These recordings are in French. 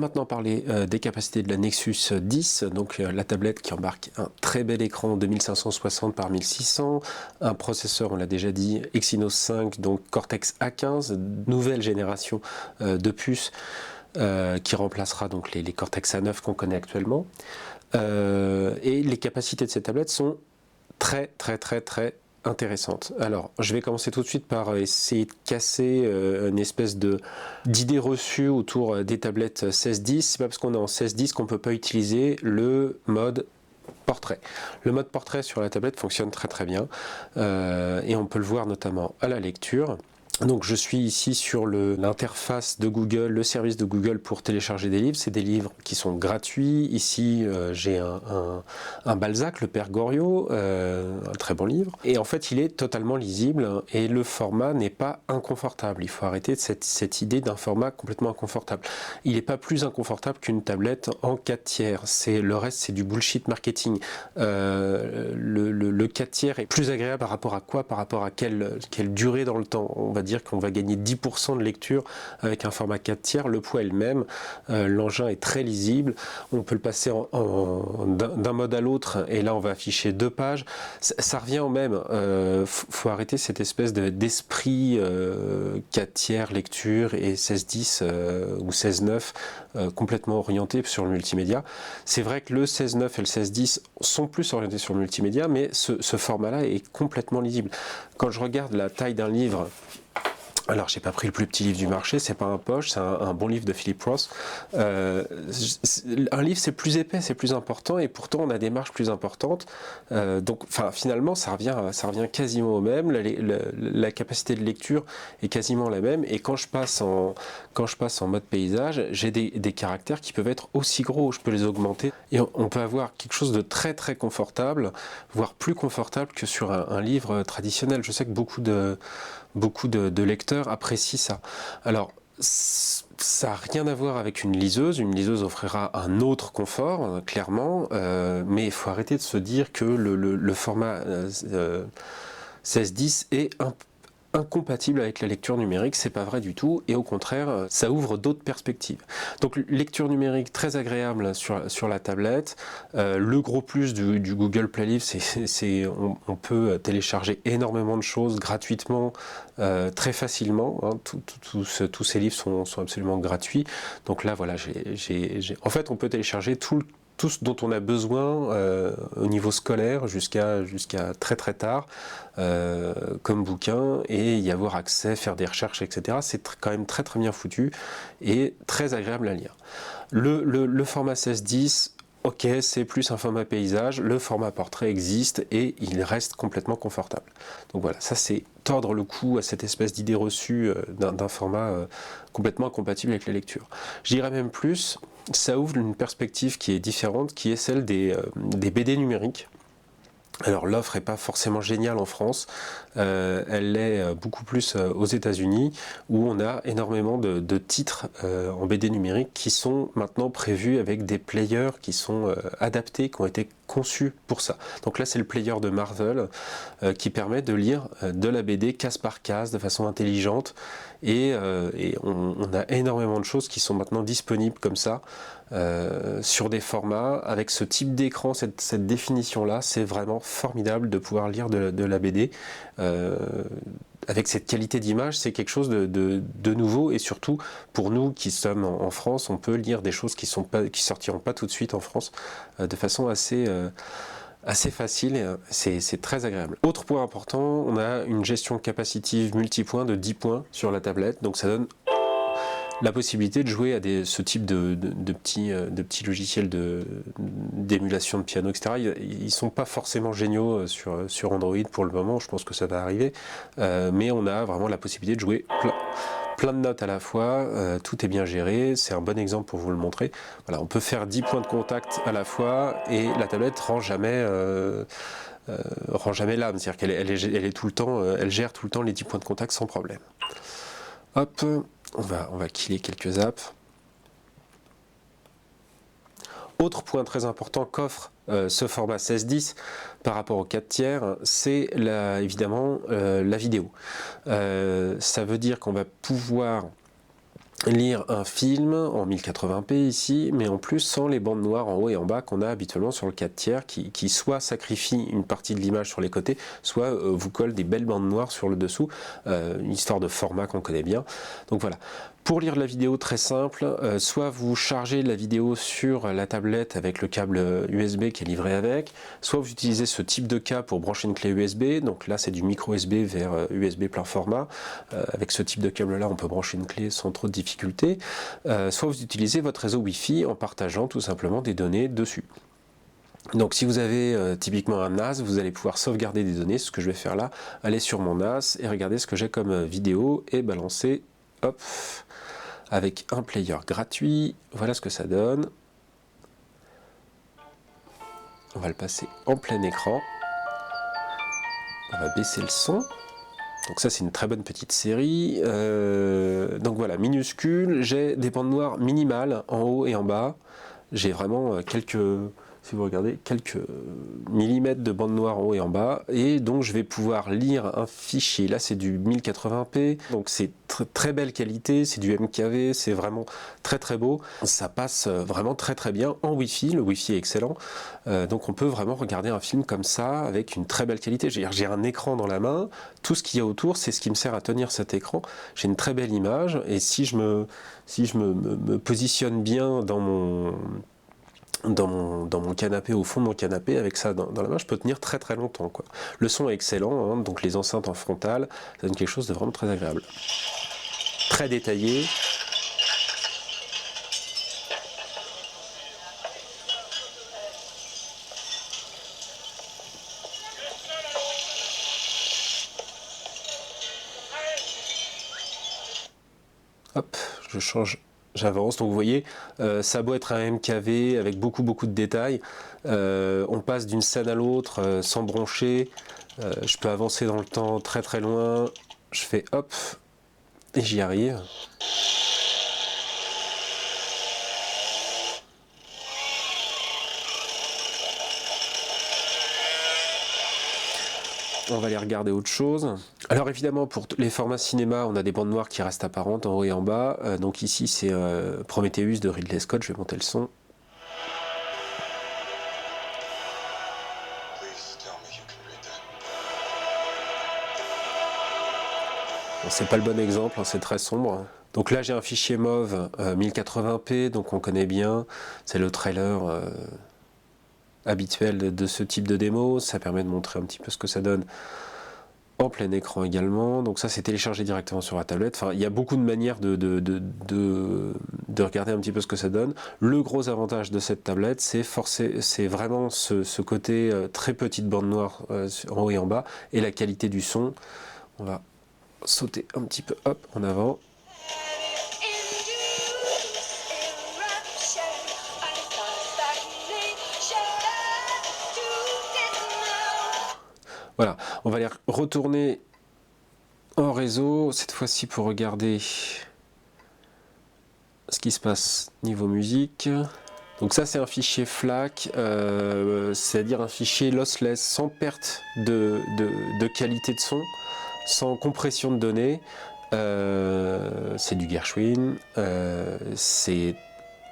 Maintenant parler des capacités de la Nexus 10, donc la tablette qui embarque un très bel écran 2560 par 1600, un processeur, on l'a déjà dit, Exynos 5, donc Cortex A15, nouvelle génération de puces qui remplacera donc les Cortex A9 qu'on connaît actuellement. Et les capacités de cette tablette sont très intéressante. Alors, je vais commencer tout de suite par essayer de casser une espèce d'idée reçue autour des tablettes 1610. C'est pas parce qu'on est en 1610 qu'on peut pas utiliser le mode portrait. Le mode portrait sur la tablette fonctionne très bien et on peut le voir notamment à la lecture. Donc je suis ici sur l'interface de Google, le service de Google pour télécharger des livres. C'est des livres qui sont gratuits. Ici j'ai un Balzac, le Père Goriot, un très bon livre. Et en fait il est totalement lisible et le format n'est pas inconfortable. Il faut arrêter cette idée d'un format complètement inconfortable. Il n'est pas plus inconfortable qu'une tablette en 4 tiers. Le reste c'est du bullshit marketing. Le 4 tiers est plus agréable par rapport à quoi? Par rapport à quelle durée dans le temps? On va dire qu'on va gagner 10% de lecture avec un format 4 tiers, le poids est le même, l'engin est très lisible, on peut le passer d'un mode à l'autre et là on va afficher 2 pages, ça revient au même, faut arrêter cette espèce d'esprit 4 tiers lecture et 16-10 ou 16-9 complètement orienté sur le multimédia. C'est vrai que le 16-9 et le 16-10 sont plus orientés sur le multimédia, mais ce format-là est complètement lisible. Quand je regarde la taille d'un livre, alors, j'ai pas pris le plus petit livre du marché, c'est pas un poche, c'est un bon livre de Philip Roth. Un livre, c'est plus épais, c'est plus important, et pourtant on a des marges plus importantes. Donc, finalement, ça revient quasiment au même. La capacité de lecture est quasiment la même. Et quand je passe en mode paysage, j'ai des caractères qui peuvent être aussi gros. Je peux les augmenter, et on peut avoir quelque chose de très confortable, voire plus confortable que sur un livre traditionnel. Je sais que beaucoup de lecteurs apprécient ça. Alors, ça n'a rien à voir avec une liseuse. Une liseuse offrira un autre confort, clairement, mais il faut arrêter de se dire que le format 16-10 est incompatible avec la lecture numérique, c'est pas vrai du tout, et au contraire, ça ouvre d'autres perspectives. Donc lecture numérique très agréable sur la tablette. Le gros plus du Google Play Livre, on peut télécharger énormément de choses gratuitement, très facilement. Hein. Tous ces livres sont absolument gratuits. Donc là, voilà, en fait, on peut télécharger tout ce dont on a besoin au niveau scolaire jusqu'à très tard comme bouquin et y avoir accès, faire des recherches, etc. C'est quand même très bien foutu et très agréable à lire. Le format 16-10, ok, c'est plus un format paysage, le format portrait existe et il reste complètement confortable. Donc voilà, ça c'est tordre le cou à cette espèce d'idée reçue d'un format complètement incompatible avec la lecture. Je dirais même plus, ça ouvre une perspective qui est différente, qui est celle des BD numériques. Alors l'offre n'est pas forcément géniale en France, elle l'est beaucoup plus aux États-Unis où on a énormément de titres en BD numérique qui sont maintenant prévus avec des players qui sont adaptés, qui ont été conçus pour ça. Donc là c'est le player de Marvel qui permet de lire de la BD case par case de façon intelligente et on a énormément de choses qui sont maintenant disponibles comme ça sur des formats avec ce type d'écran, cette définition là, c'est vraiment formidable de pouvoir lire de la BD avec cette qualité d'image. C'est quelque chose de nouveau et surtout pour nous qui sommes en France, on peut lire des choses qui sortiront pas tout de suite en France de façon assez facile et c'est très agréable. Autre point important, on a une gestion capacitive multipoint de 10 points sur la tablette, donc ça donne la possibilité de jouer à ce type de petits logiciels d'émulation de piano, etc. Ils sont pas forcément géniaux sur Android pour le moment, je pense que ça va arriver, mais on a vraiment la possibilité de jouer plein de notes à la fois, tout est bien géré, c'est un bon exemple pour vous le montrer. Voilà, on peut faire 10 points de contact à la fois et la tablette rend jamais l'âme, c'est-à-dire qu'elle est tout le temps, elle gère tout le temps les 10 points de contact sans problème. Hop, on va killer quelques apps. Autre point très important qu'offre ce format 16-10 par rapport au 4 tiers, c'est évidemment la vidéo. Ça veut dire qu'on va pouvoir lire un film en 1080p ici, mais en plus sans les bandes noires en haut et en bas qu'on a habituellement sur le 4/3 qui soit sacrifie une partie de l'image sur les côtés, soit vous colle des belles bandes noires sur le dessous, une histoire de format qu'on connaît bien. Donc voilà. Pour lire la vidéo, très simple, soit vous chargez la vidéo sur la tablette avec le câble USB qui est livré avec, soit vous utilisez ce type de câble pour brancher une clé USB, donc là c'est du micro USB vers USB plein format, avec ce type de câble là on peut brancher une clé sans trop de difficultés, soit vous utilisez votre réseau Wi-Fi en partageant tout simplement des données dessus. Donc si vous avez typiquement un NAS, vous allez pouvoir sauvegarder des données, ce que je vais faire là, aller sur mon NAS et regarder ce que j'ai comme vidéo et balancer, hop, avec un player gratuit, voilà ce que ça donne. On va le passer en plein écran. On va baisser le son. Donc ça c'est une très bonne petite série. Donc voilà, minuscule, j'ai des bandes noires minimales en haut et en bas. J'ai vraiment quelques... Si vous regardez, quelques millimètres de bande noire en haut et en bas, et donc je vais pouvoir lire un fichier. Là c'est du 1080p, donc c'est très belle qualité, c'est du MKV, c'est vraiment très beau. Ça passe vraiment très bien en Wi-Fi, le Wi-Fi est excellent, donc on peut vraiment regarder un film comme ça avec une très belle qualité. J'ai un écran dans la main, tout ce qu'il y a autour c'est ce qui me sert à tenir cet écran. J'ai une très belle image, et si je me positionne bien dans mon canapé, au fond de mon canapé, avec ça dans la main, je peux tenir très longtemps, quoi. Le son est excellent, hein, donc les enceintes en frontal, ça donne quelque chose de vraiment très agréable. Très détaillé. Hop, je change. J'avance, donc vous voyez, ça a beau être un MKV avec beaucoup de détails, on passe d'une scène à l'autre sans broncher, je peux avancer dans le temps très loin, je fais hop, et j'y arrive. On va aller regarder autre chose. Alors évidemment, pour les formats cinéma, on a des bandes noires qui restent apparentes en haut et en bas. Donc ici, c'est Prometheus de Ridley Scott. Je vais monter le son. Bon, c'est pas le bon exemple, hein, c'est très sombre. Donc là, j'ai un fichier mauve 1080p, donc on connaît bien. C'est le trailer habituel de ce type de démo. Ça permet de montrer un petit peu ce que ça donne en plein écran également. Donc ça c'est téléchargé directement sur la tablette. Enfin, il y a beaucoup de manières de regarder un petit peu ce que ça donne. Le gros avantage de cette tablette, c'est vraiment ce côté très petite bande noire en haut et en bas, et la qualité du son. On va sauter un petit peu, hop, en avant. Voilà, on va aller retourner en réseau, cette fois-ci pour regarder ce qui se passe niveau musique. Donc ça c'est un fichier FLAC, c'est-à-dire un fichier lossless, sans perte de qualité de son, sans compression de données. C'est du Gershwin, c'est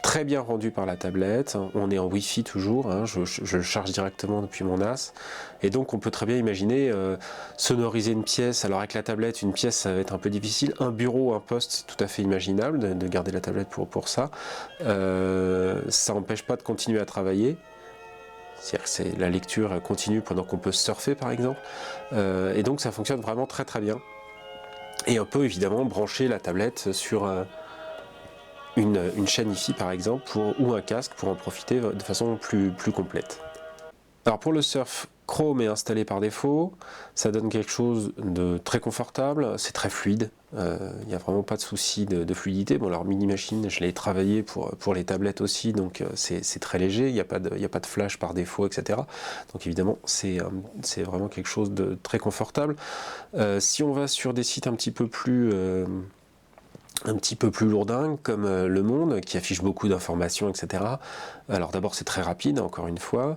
très bien rendu par la tablette, on est en Wi-Fi toujours, hein, je le charge directement depuis mon NAS, et donc on peut très bien imaginer sonoriser une pièce. Alors avec la tablette, une pièce ça va être un peu difficile, un bureau, un poste, c'est tout à fait imaginable de garder la tablette pour ça. Ça n'empêche pas de continuer à travailler, c'est-à-dire que c'est la lecture continue pendant qu'on peut surfer par exemple, et donc ça fonctionne vraiment très bien. Et on peut évidemment brancher la tablette sur une chaîne Wi-Fi par exemple, ou un casque pour en profiter de façon plus complète. Alors pour le surf, Chrome est installé par défaut, ça donne quelque chose de très confortable, c'est très fluide, il n'y a vraiment pas de souci de fluidité. Bon alors Mini Machine, je l'ai travaillé pour les tablettes aussi, donc c'est très léger, il n'y a pas de flash par défaut, etc. Donc évidemment c'est vraiment quelque chose de très confortable. Si on va sur des sites un petit peu plus lourdingue comme Le Monde, qui affiche beaucoup d'informations, etc. Alors d'abord c'est très rapide, encore une fois.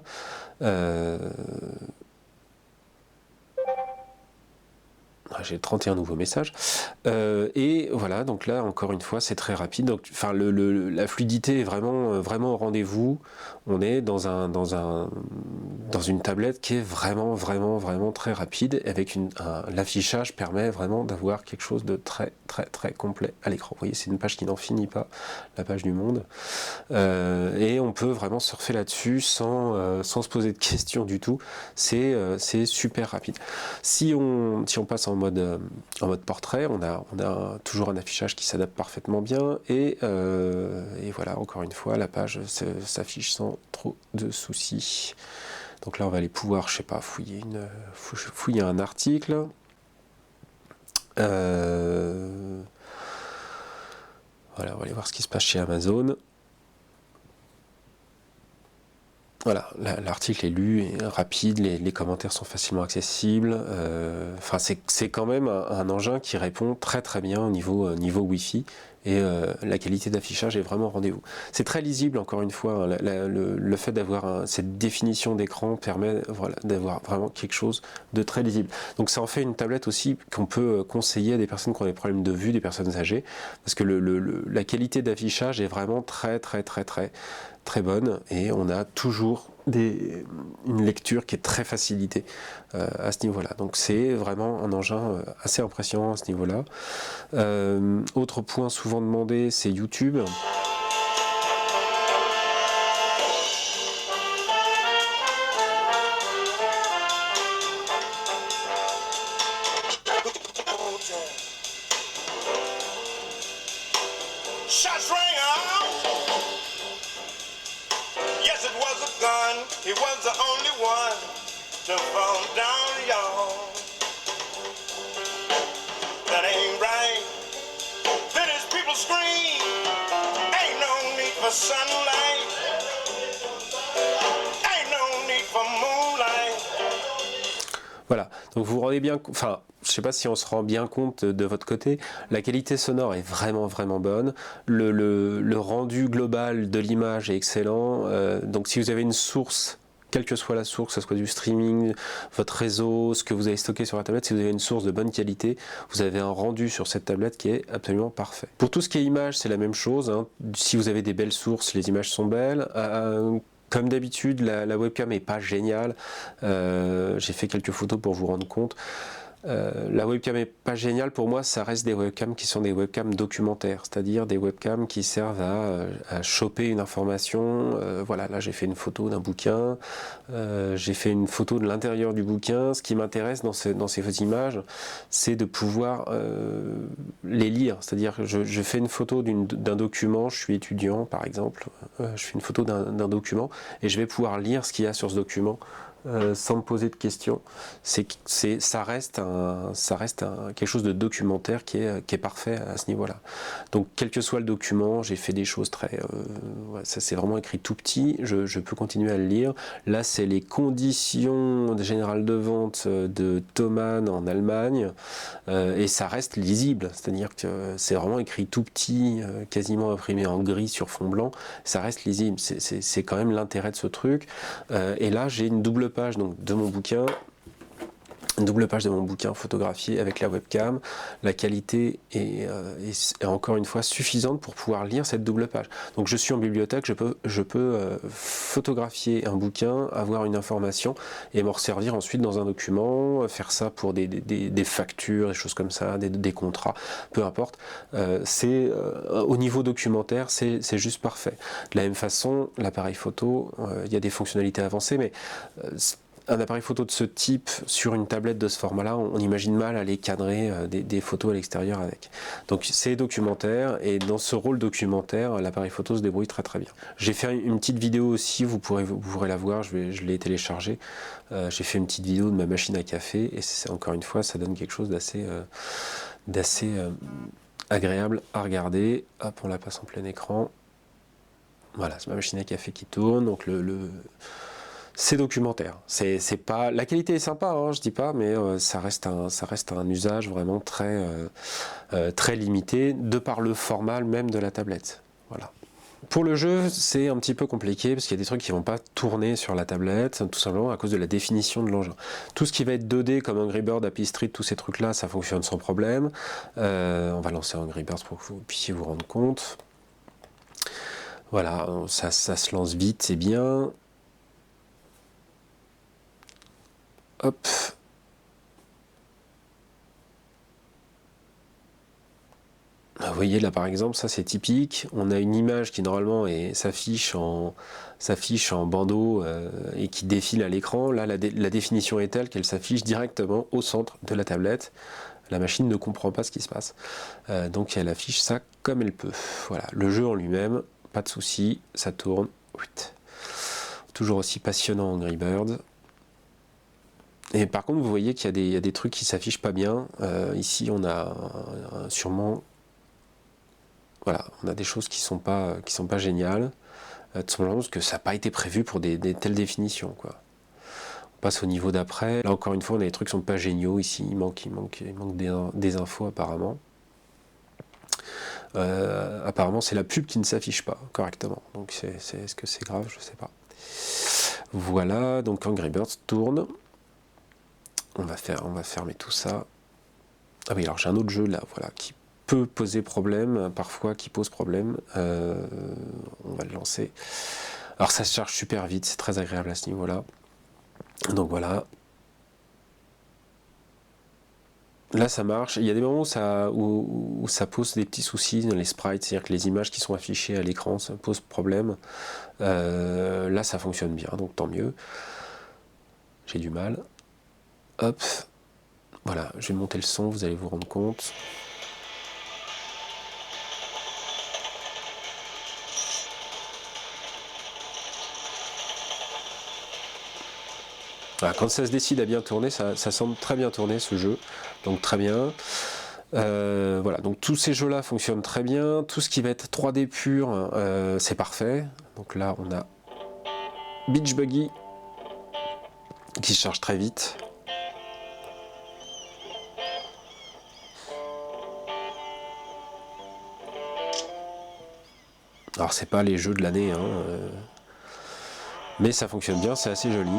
J'ai 31 nouveaux messages. Et voilà, donc là, encore une fois, c'est très rapide. Donc, enfin, la fluidité est vraiment au rendez-vous. On est dans une tablette qui est vraiment très rapide. Avec l'affichage permet vraiment d'avoir quelque chose de très complet à l'écran. Vous voyez, c'est une page qui n'en finit pas, la page du monde. Et on peut vraiment surfer là-dessus sans se poser de questions du tout. C'est super rapide. Si on passe en mode portrait, on a toujours un affichage qui s'adapte parfaitement bien et voilà, encore une fois, la page s'affiche sans trop de soucis. Donc là, on va aller pouvoir, je sais pas, fouiller un article. Voilà, on va aller voir ce qui se passe chez Amazon. Voilà, l'article est lu, et rapide, les commentaires sont facilement accessibles. Enfin, c'est quand même un engin qui répond très bien au niveau Wi-Fi et la qualité d'affichage est vraiment au rendez-vous. C'est très lisible, encore une fois, hein, le fait d'avoir cette définition d'écran permet d'avoir vraiment quelque chose de très lisible. Donc ça en fait une tablette aussi qu'on peut conseiller à des personnes qui ont des problèmes de vue, des personnes âgées, parce que la qualité d'affichage est vraiment très bonne et on a toujours une lecture qui est très facilitée à ce niveau-là. Donc c'est vraiment un engin assez impressionnant à ce niveau-là. Autre point souvent demandé, c'est YouTube. He was the only one to fall down, y'all. That ain't right. Then his people scream. Ain't no need for sunlight. Ain't no need for moonlight. Voilà, donc vous vous rendez bien, enfin, je sais pas si on se rend bien compte de votre côté, la qualité sonore est vraiment bonne, le rendu global de l'image est excellent, donc si vous avez une source, quelle que soit la source, que ce soit du streaming, votre réseau, ce que vous avez stocké sur la tablette, si vous avez une source de bonne qualité, vous avez un rendu sur cette tablette qui est absolument parfait. Pour tout ce qui est image, c'est la même chose, hein. Si vous avez des belles sources, les images sont belles. Comme d'habitude, la webcam n'est pas géniale. J'ai fait quelques photos pour vous rendre compte. La webcam n'est pas géniale, pour moi ça reste des webcams qui sont des webcams documentaires, c'est-à-dire des webcams qui servent à choper une information. Voilà, là j'ai fait une photo d'un bouquin, j'ai fait une photo de l'intérieur du bouquin. Ce qui m'intéresse dans ces images, c'est de pouvoir les lire, c'est-à-dire que je fais une photo d'un document, je suis étudiant par exemple, je fais une photo d'un document et je vais pouvoir lire ce qu'il y a sur ce document. Sans me poser de questions, ça reste quelque chose de documentaire qui est parfait à ce niveau-là. Donc quel que soit le document, j'ai fait des choses ça c'est vraiment écrit tout petit, je peux continuer à le lire. Là c'est les conditions générales de vente de Thomann en Allemagne, et ça reste lisible, c'est-à-dire que c'est vraiment écrit tout petit, quasiment imprimé en gris sur fond blanc, ça reste lisible, c'est quand même l'intérêt de ce truc. Et là j'ai une double page donc, de mon bouquin, une double page de mon bouquin photographié avec la webcam. La qualité est encore une fois suffisante pour pouvoir lire cette double page. Donc je suis en bibliothèque, je peux photographier un bouquin, avoir une information et m'en resservir ensuite dans un document, faire ça pour des factures, des choses comme ça, des contrats, peu importe. Au niveau documentaire, c'est juste parfait. De la même façon, l'appareil photo, il y a des fonctionnalités avancées, mais un appareil photo de ce type sur une tablette de ce format-là, on imagine mal aller cadrer des photos à l'extérieur avec. Donc c'est documentaire et dans ce rôle documentaire, l'appareil photo se débrouille très bien. J'ai fait une petite vidéo aussi, vous pourrez la voir, je l'ai téléchargée. J'ai fait une petite vidéo de ma machine à café et encore une fois, ça donne quelque chose d'assez agréable à regarder. Hop, on la passe en plein écran. Voilà, c'est ma machine à café qui tourne, donc c'est documentaire. C'est pas, la qualité est sympa, hein, je dis pas, mais ça reste un usage vraiment très limité de par le format même de la tablette. Voilà. Pour le jeu, c'est un petit peu compliqué parce qu'il y a des trucs qui vont pas tourner sur la tablette, tout simplement à cause de la définition de l'engin. Tout ce qui va être 2D comme Angry Bird, Happy Street, tous ces trucs-là, ça fonctionne sans problème. On va lancer Angry Bird pour que vous puissiez vous rendre compte. Voilà, ça se lance vite, c'est bien. Hop. Vous voyez là par exemple, ça c'est typique, on a une image qui normalement s'affiche en bandeau et qui défile à l'écran. Là la définition est telle qu'elle s'affiche directement au centre de la tablette. La machine ne comprend pas ce qui se passe. Donc elle affiche ça comme elle peut. Voilà, le jeu en lui-même, pas de souci, ça tourne. Toujours aussi passionnant Angry Bird. Et par contre vous voyez qu'il y a des trucs qui s'affichent pas bien. Ici on a sûrement... Voilà, on a des choses qui sont pas géniales, tout simplement parce que ça n'a pas été prévu pour des telles définitions, quoi. On passe au niveau d'après. Là encore une fois, on a des trucs qui sont pas géniaux ici. Il manque des infos apparemment. Apparemment, c'est la pub qui ne s'affiche pas correctement. Donc, est-ce que c'est grave? Je sais pas. Voilà, donc Angry Birds tourne. On va fermer tout ça. Ah oui, alors j'ai un autre jeu là, voilà, qui peut poser problème, parfois qui pose problème. On va le lancer. Alors ça se charge super vite, c'est très agréable à ce niveau-là. Donc voilà. Là ça marche. Il y a des moments où ça pose des petits soucis dans les sprites, c'est-à-dire que les images qui sont affichées à l'écran, ça pose problème. Là ça fonctionne bien, donc tant mieux. J'ai du mal. Hop. Voilà, je vais monter le son, vous allez vous rendre compte. Voilà, quand ça se décide à bien tourner, ça semble très bien tourner ce jeu, donc très bien. Voilà, donc tous ces jeux-là fonctionnent très bien. Tout ce qui va être 3D pur, c'est parfait. Donc là, on a Beach Buggy qui se charge très vite. Alors c'est pas les jeux de l'année, hein, mais ça fonctionne bien, c'est assez joli.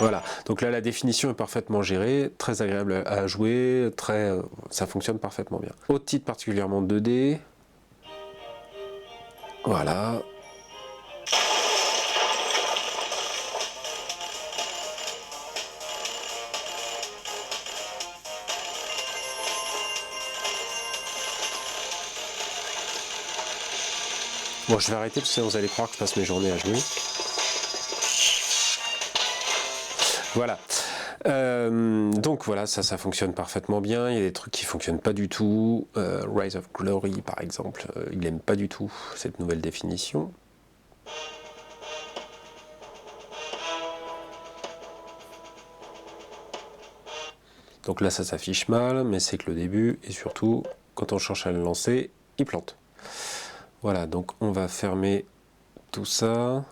Voilà, donc là la définition est parfaitement gérée, très agréable à jouer, ça fonctionne parfaitement bien. Autre titre particulièrement 2D, voilà. Bon, je vais arrêter parce que vous allez croire que je passe mes journées à jouer. Voilà. Donc voilà, ça fonctionne parfaitement bien. Il y a des trucs qui fonctionnent pas du tout. Rise of Glory, par exemple, il n'aime pas du tout cette nouvelle définition. Donc là, ça s'affiche mal, mais c'est que le début, et surtout, quand on cherche à le lancer, il plante. Voilà, donc on va fermer tout ça,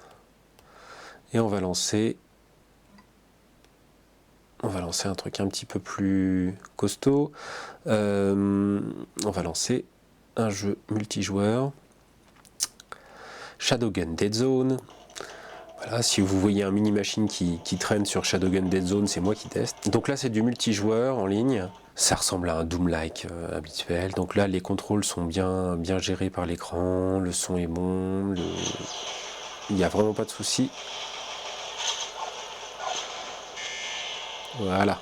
et on va lancer un truc un petit peu plus costaud. On va lancer un jeu multijoueur, Shadowgun Dead Zone. Voilà, si vous voyez un mini machine qui traîne sur Shadowgun Dead Zone, c'est moi qui teste. Donc là c'est du multijoueur en ligne, ça ressemble à un Doom-like habituel. Donc là les contrôles sont bien gérés par l'écran, le son est bon, il n'y a vraiment pas de souci. Voilà.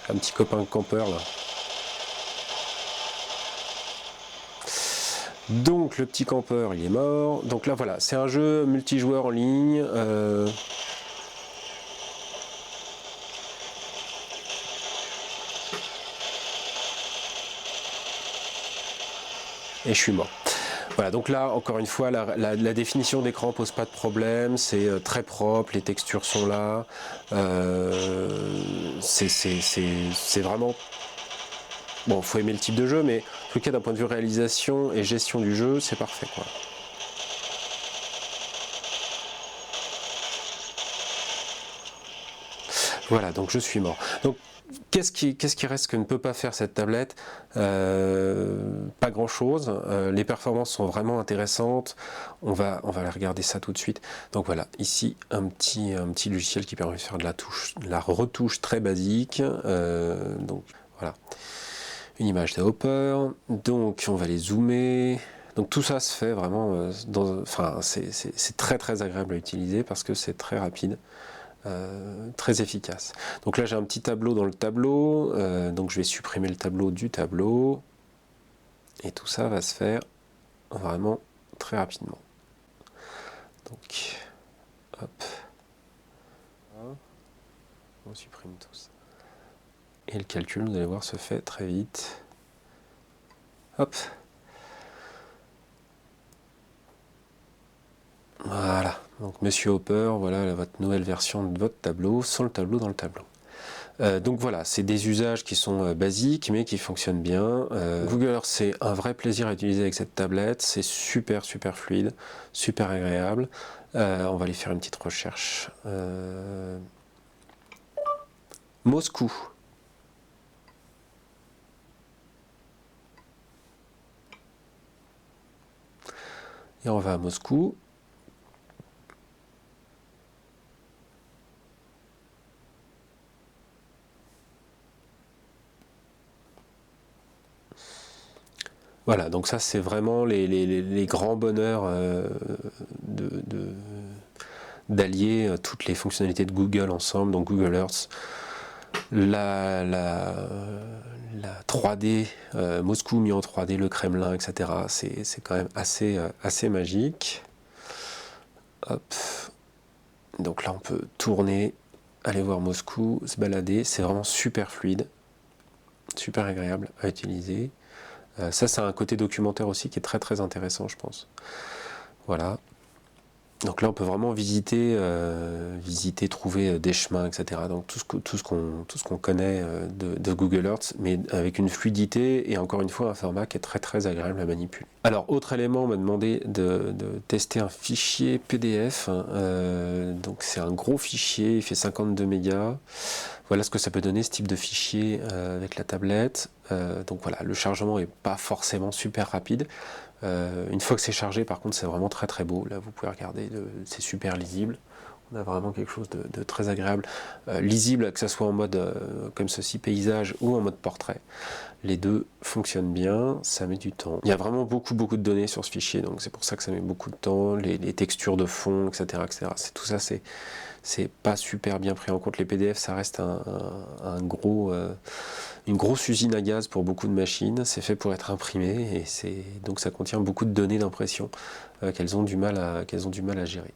Un petit copain campeur là. Donc le petit campeur il est mort. Donc là voilà, c'est un jeu multijoueur en ligne. et je suis mort. Voilà, donc là, encore une fois, la définition d'écran pose pas de problème, c'est très propre, les textures sont là, c'est vraiment... Bon, faut aimer le type de jeu, mais en tout cas, d'un point de vue réalisation et gestion du jeu, c'est parfait, quoi. Voilà, donc je suis mort. Donc, qu'est-ce qui reste que ne peut pas faire cette tablette? Pas grand-chose. Les performances sont vraiment intéressantes. On va regarder ça tout de suite. Donc voilà, ici un petit logiciel qui permet de faire de la retouche très basique. Donc voilà, une image de Hopper. Donc on va les zoomer. Donc tout ça se fait vraiment c'est très très agréable à utiliser parce que c'est très rapide. Très efficace. Donc là j'ai un petit tableau dans le tableau, donc je vais supprimer le tableau du tableau et tout ça va se faire vraiment très rapidement. Donc hop, on supprime tout ça. Et le calcul, vous allez voir, se fait très vite. Hop. Voilà, donc Monsieur Hopper, voilà votre nouvelle version de votre tableau, sans le tableau dans le tableau. Donc voilà, c'est des usages qui sont basiques mais qui fonctionnent bien. Google Earth, c'est un vrai plaisir à utiliser avec cette tablette, c'est super fluide, super agréable. On va aller faire une petite recherche. Moscou. Et on va à Moscou. Voilà, donc ça c'est vraiment les grands bonheurs d'allier toutes les fonctionnalités de Google ensemble, donc Google Earth, la 3D, Moscou mis en 3D, le Kremlin, etc. C'est quand même assez magique. Hop. Donc là on peut tourner, aller voir Moscou, se balader, c'est vraiment super fluide, super agréable à utiliser. Ça, c'est un côté documentaire aussi qui est très intéressant, je pense. Voilà. Donc là, on peut vraiment visiter, trouver des chemins, etc. Donc tout ce qu'on connaît de Google Earth, mais avec une fluidité et encore une fois un format qui est très agréable à manipuler. Alors, autre élément, on m'a demandé de tester un fichier PDF. Donc c'est un gros fichier, il fait 52 mégas. Voilà ce que ça peut donner, ce type de fichier avec la tablette. Donc voilà, le chargement n'est pas forcément super rapide. Une fois que c'est chargé, par contre, c'est vraiment très beau. Là, vous pouvez regarder, c'est super lisible. On a vraiment quelque chose de très agréable. Lisible, que ce soit en mode comme ceci, paysage, ou en mode portrait. Les deux fonctionnent bien, ça met du temps. Il y a vraiment beaucoup de données sur ce fichier, donc c'est pour ça que ça met beaucoup de temps. Les textures de fond, etc. Tout ça, c'est pas super bien pris en compte. Les PDF, ça reste une grosse usine à gaz pour beaucoup de machines. C'est fait pour être imprimé et donc ça contient beaucoup de données d'impression qu'elles ont du mal à gérer.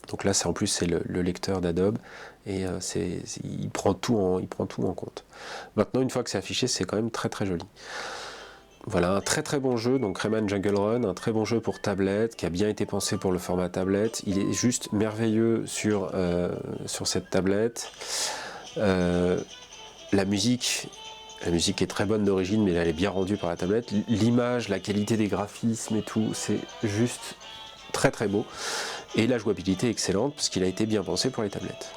Donc là, en plus, c'est le lecteur d'Adobe et il prend tout en compte. Maintenant, une fois que c'est affiché, c'est quand même très joli. Voilà, un très bon jeu, donc Rayman Jungle Run, un très bon jeu pour tablette, qui a bien été pensé pour le format tablette. Il est juste merveilleux sur cette tablette. La musique est très bonne d'origine, mais elle est bien rendue par la tablette. L'image, la qualité des graphismes et tout, c'est juste très beau. Et la jouabilité est excellente, puisqu'il a été bien pensé pour les tablettes.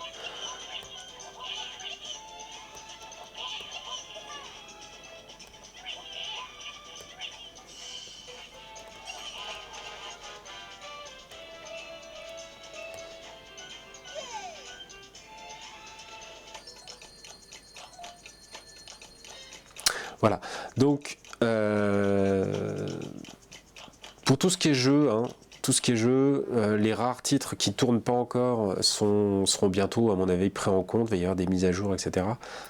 Voilà, donc pour tout ce qui est jeu, les rares titres qui ne tournent pas encore seront bientôt, à mon avis, pris en compte. Il va y avoir des mises à jour, etc.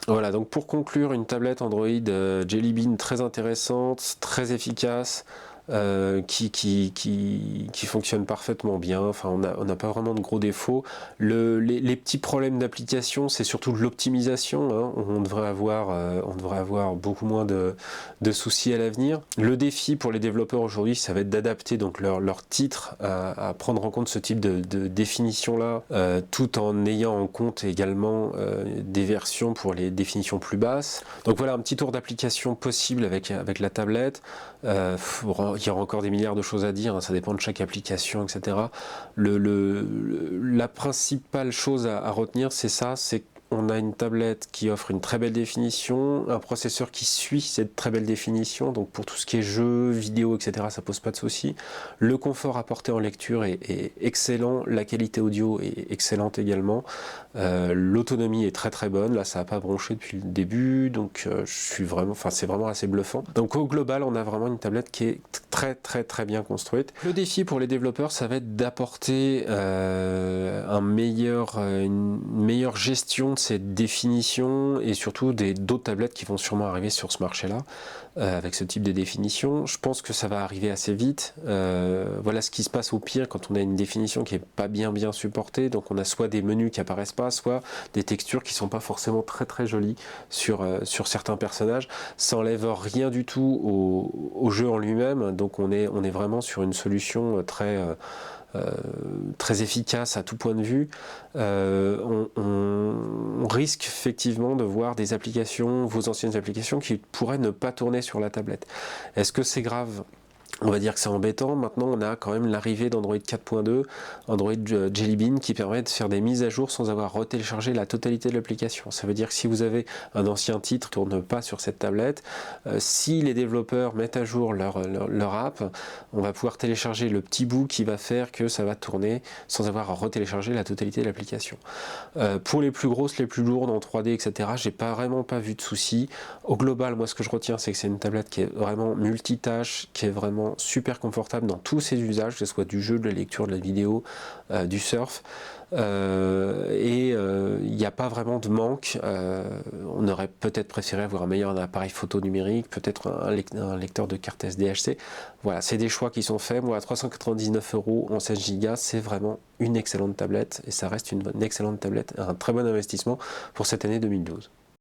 Voilà, donc pour conclure, une tablette Android Jelly Bean très intéressante, très efficace, qui fonctionne parfaitement bien. Enfin, on n'a pas vraiment de gros défauts. Les petits problèmes d'application, c'est surtout de l'optimisation, hein. On devrait avoir beaucoup moins de soucis à l'avenir. Le défi pour les développeurs aujourd'hui, ça va être d'adapter donc leur titre à prendre en compte ce type de définition-là, tout en ayant en compte également des versions pour les définitions plus basses. Donc voilà un petit tour d'application possible avec la tablette. Il y aura encore des milliards de choses à dire, hein, ça dépend de chaque application, etc. La principale chose à retenir, c'est ça, c'est qu'on a une tablette qui offre une très belle définition, un processeur qui suit cette très belle définition, donc pour tout ce qui est jeux, vidéo, etc., ça pose pas de souci. Le confort apporté en lecture est excellent, la qualité audio est excellente également, l'autonomie est très très bonne, là ça n'a pas bronché depuis le début, donc c'est vraiment assez bluffant. Donc au global, on a vraiment une tablette qui est très très très bien construite. Le défi pour les développeurs, ça va être d'apporter une meilleure gestion de cette définition et surtout d'autres tablettes qui vont sûrement arriver sur ce marché-là avec ce type de définition. Je pense que ça va arriver assez vite. Voilà ce qui se passe au pire quand on a une définition qui n'est pas bien supportée. Donc on a soit des menus qui apparaissent pas, soit des textures qui sont pas forcément très très jolies sur certains personnages. Ça enlève rien du tout au jeu en lui-même. Donc on est vraiment sur une solution très efficace à tout point de vue. On risque effectivement de voir des applications, vos anciennes applications, qui pourraient ne pas tourner sur la tablette. Est-ce que c'est grave ? On va dire que c'est embêtant. Maintenant, on a quand même l'arrivée d'Android 4.2, Android Jelly Bean, qui permet de faire des mises à jour sans avoir retéléchargé la totalité de l'application. Ça veut dire que si vous avez un ancien titre qui ne tourne pas sur cette tablette, si les développeurs mettent à jour leur app, on va pouvoir télécharger le petit bout qui va faire que ça va tourner sans avoir à retélécharger la totalité de l'application. Pour les plus grosses, les plus lourdes en 3D, etc., j'ai vraiment pas vu de soucis. Au global, moi, ce que je retiens, c'est que c'est une tablette qui est vraiment multitâche, qui est vraiment super confortable dans tous ses usages, que ce soit du jeu, de la lecture, de la vidéo, du surf. Il n'y a pas vraiment de manque. On aurait peut-être préféré avoir un meilleur appareil photo numérique, peut-être un lecteur de carte SDHC. Voilà, c'est des choix qui sont faits. Moi, à 399 € en 16 Go, c'est vraiment une excellente tablette et ça reste une excellente tablette, un très bon investissement pour cette année 2012.